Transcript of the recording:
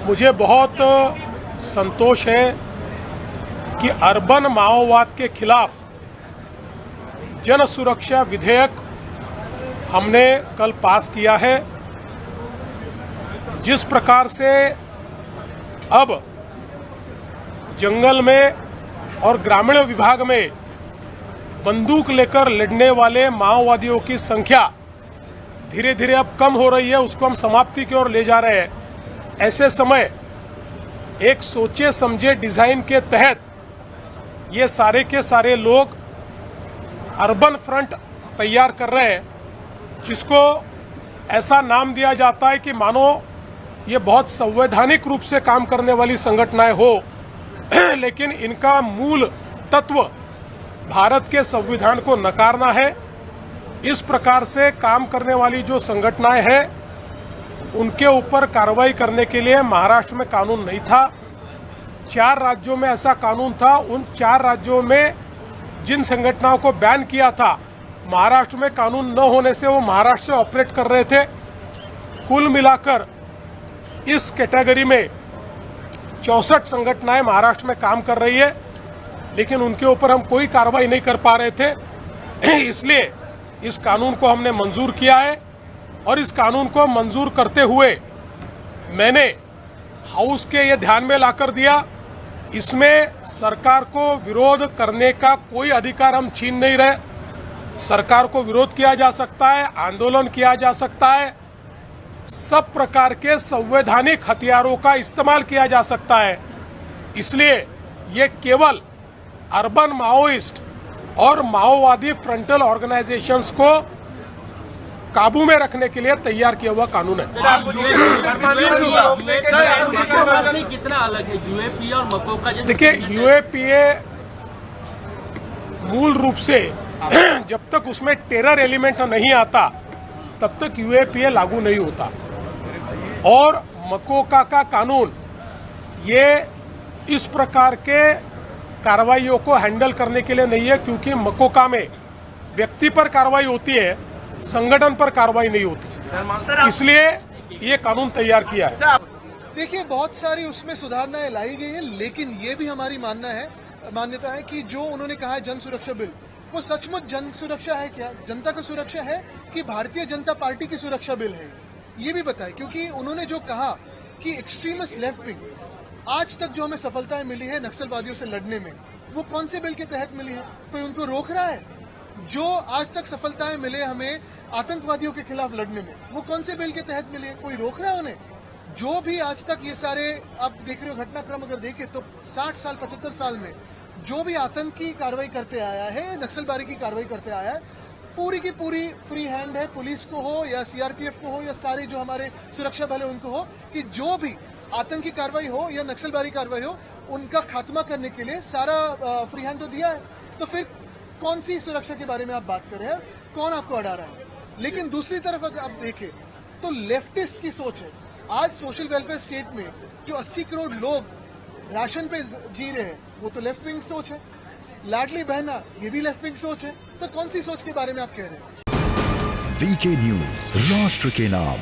मुझे बहुत संतोष है कि अर्बन माओवाद के खिलाफ जन सुरक्षा विधेयक हमने कल पास किया है। जिस प्रकार से अब जंगल में और ग्रामीण विभाग में बंदूक लेकर लड़ने वाले माओवादियों की संख्या धीरे धीरे अब कम हो रही है, उसको हम समाप्ति की ओर ले जा रहे हैं। ऐसे समय एक सोचे समझे डिजाइन के तहत ये सारे के सारे लोग अर्बन फ्रंट तैयार कर रहे हैं, जिसको ऐसा नाम दिया जाता है कि मानो ये बहुत संवैधानिक रूप से काम करने वाली संगठनाएं हो, लेकिन इनका मूल तत्व भारत के संविधान को नकारना है। इस प्रकार से काम करने वाली जो संगठनाएं हैं उनके ऊपर कार्रवाई करने के लिए महाराष्ट्र में कानून नहीं था। 4 राज्यों में ऐसा कानून था। उन 4 राज्यों में जिन संगठनों को बैन किया था, महाराष्ट्र में कानून न होने से वो महाराष्ट्र से ऑपरेट कर रहे थे। कुल मिलाकर इस कैटेगरी में 64 संगठनाएं महाराष्ट्र में काम कर रही है, लेकिन उनके ऊपर हम कोई कार्रवाई नहीं कर पा रहे थे। इसलिए इस कानून को हमने मंजूर किया है और इस कानून को मंजूर करते हुए मैंने हाउस के ये ध्यान में लाकर दिया, इसमें सरकार को विरोध करने का कोई अधिकार हम छीन नहीं रहे। सरकार को विरोध किया जा सकता है, आंदोलन किया जा सकता है, सब प्रकार के संवैधानिक हथियारों का इस्तेमाल किया जा सकता है। इसलिए ये केवल अर्बन माओइस्ट और माओवादी फ्रंटल ऑर्गेनाइजेशंस को काबू में रखने के लिए तैयार किया हुआ कानून है। कितना अलग है यूएपीए और मकोका? देखिए, यूएपीए मूल रूप से जब तक उसमें टेरर एलिमेंट नहीं आता तब तक यूएपीए लागू नहीं होता। और मकोका का कानून ये इस प्रकार के कार्रवाइयों को हैंडल करने के लिए नहीं है, क्योंकि मकोका में व्यक्ति पर कार्रवाई होती है, संगठन पर कार्रवाई नहीं होती। इसलिए ये कानून तैयार किया है। देखिए, बहुत सारी उसमें सुधारणाएं लाई गई है, लेकिन ये भी हमारी मान्यता है कि जो उन्होंने कहा है जन सुरक्षा बिल, वो सचमुच जन सुरक्षा है क्या, जनता की सुरक्षा है कि भारतीय जनता पार्टी की सुरक्षा बिल है, ये भी बताए। क्योंकि उन्होंने जो कहा कि एक्सट्रीमिस्ट लेफ्ट विंग, आज तक जो हमें सफलताएं मिली है नक्सलवादियों से लड़ने में, वो कौन से बिल के तहत मिली है? कोई उनको रोक रहा है? जो आज तक सफलताएं मिले हमें आतंकवादियों के खिलाफ लड़ने में, वो कौन से बिल के तहत मिले हैं? कोई रोक रहा है उन्हें? जो भी आज तक ये सारे आप देख रहे हो घटनाक्रम अगर देखें तो 60 साल 75 साल में जो भी आतंक की कार्रवाई करते आया है, नक्सलबारी की कार्रवाई करते आया है, पूरी की पूरी फ्री हैंड है, पुलिस को हो या सीआरपीएफ को हो या सारे जो हमारे सुरक्षा बल है उनको हो, कि जो भी आतंकी कार्रवाई हो या नक्सलबारी कार्रवाई हो उनका खात्मा करने के लिए सारा फ्री हैंड तो दिया है। तो फिर कौन सी सुरक्षा के बारे में आप बात कर रहे हैं? कौन आपको अड़ा रहा है? लेकिन दूसरी तरफ अगर आप देखें तो लेफ्टिस्ट की सोच है। आज सोशल वेलफेयर स्टेट में जो 80 करोड़ लोग राशन पे जी रहे हैं, वो तो लेफ्ट विंग सोच है। लाडली बहना, ये भी लेफ्ट विंग सोच है। तो कौन सी सोच के बारे में आप कह रहे हैं? वीके न्यूज, राष्ट्र के नाम।